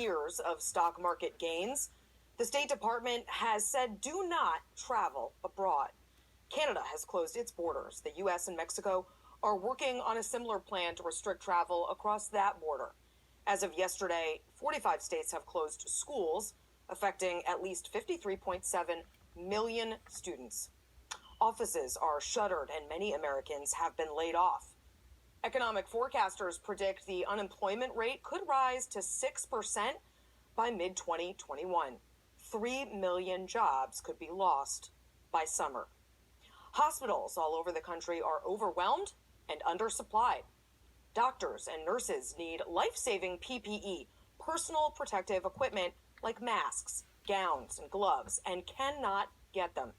years of stock market gains, the State Department has said do not travel abroad. Canada has closed its borders. The U.S. and Mexico are working on a similar plan to restrict travel across that border. As of yesterday, 45 states have closed schools, affecting at least 53.7 million students. Offices are shuttered and many Americans have been laid off. Economic forecasters predict the unemployment rate could rise to 6% by mid-2021. 3 million jobs could be lost by summer. Hospitals all over the country are overwhelmed and undersupplied. Doctors and nurses need life-saving PPE, personal protective equipment like masks, gowns, and gloves, and cannot get them.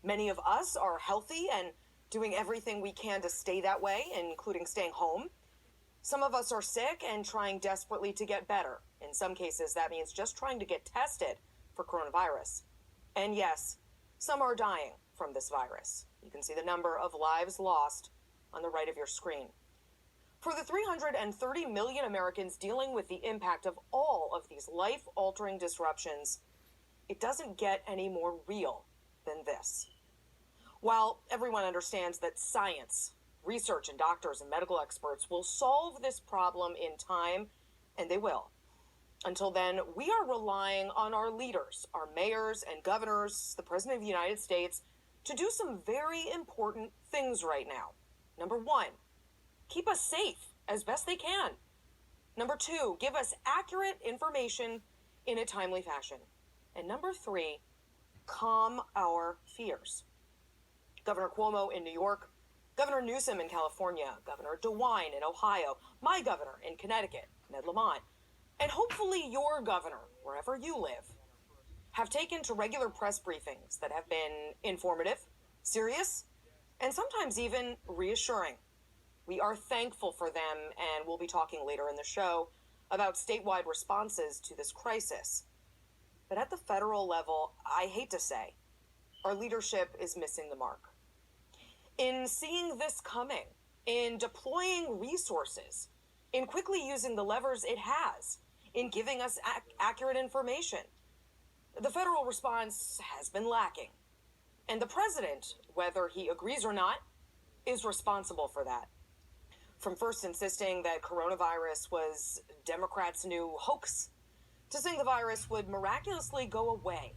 Many of us are healthy and doing everything we can to stay that way, including staying home. Some of us are sick and trying desperately to get better. In some cases, that means just trying to get tested for coronavirus. And yes, some are dying from this virus. You can see the number of lives lost on the right of your screen. For the 330 million Americans dealing with the impact of all of these life-altering disruptions, it doesn't get any more real than this. While everyone understands that science, research, and doctors and medical experts will solve this problem in time, and they will. Until then, we are relying on our leaders, our mayors and governors, the President of the United States, to do some very important things right now. Number one, keep us safe as best they can. Number two, give us accurate information in a timely fashion. And number three, calm our fears. Governor Cuomo in New York, Governor Newsom in California, Governor DeWine in Ohio, my governor in Connecticut, Ned Lamont, and hopefully your governor, wherever you live, have taken to regular press briefings that have been informative, serious, and sometimes even reassuring. We are thankful for them, and we'll be talking later in the show about statewide responses to this crisis. But at the federal level, I hate to say, our leadership is missing the mark. In seeing this coming, in deploying resources, in quickly using the levers it has, in giving us accurate information, the federal response has been lacking. And the president, whether he agrees or not, is responsible for that. From first insisting that coronavirus was Democrats' new hoax, to saying the virus would miraculously go away,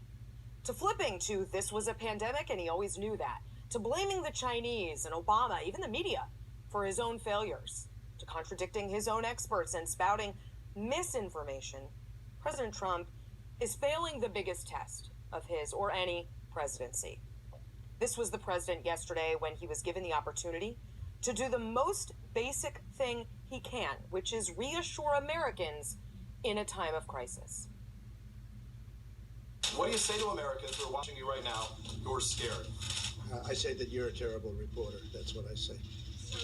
to flipping to this was a pandemic and he always knew that, to blaming the Chinese and Obama, even the media, for his own failures, to contradicting his own experts and spouting misinformation, President Trump is failing the biggest test of his or any presidency. This was the president yesterday when he was given the opportunity to do the most basic thing he can, which is reassure Americans in a time of crisis. What do you say to Americans who are watching you right now who are scared? I say that you're a terrible reporter. That's what I say.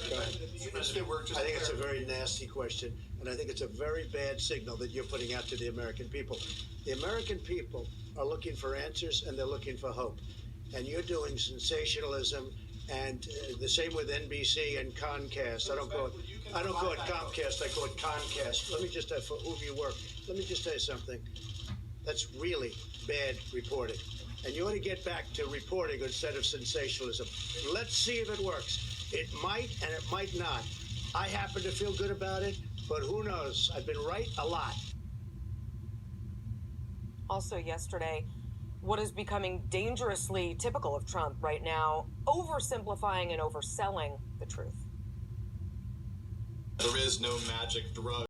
Go ahead. I think it's a very nasty question, and I think it's a very bad signal that you're putting out to the American people. The American people are looking for answers, and they're looking for hope. And you're doing sensationalism, and the same with NBC and Comcast. I don't call it Comcast. I call it Comcast. Let me just for whom you work. Let me just tell you something. That's really bad reporting. And you ought to get back to reporting instead of sensationalism. Let's see if it works. It might and it might not. I happen to feel good about it, but who knows? I've been right a lot. Also yesterday, what is becoming dangerously typical of Trump right now, oversimplifying and overselling the truth. There is no magic drug.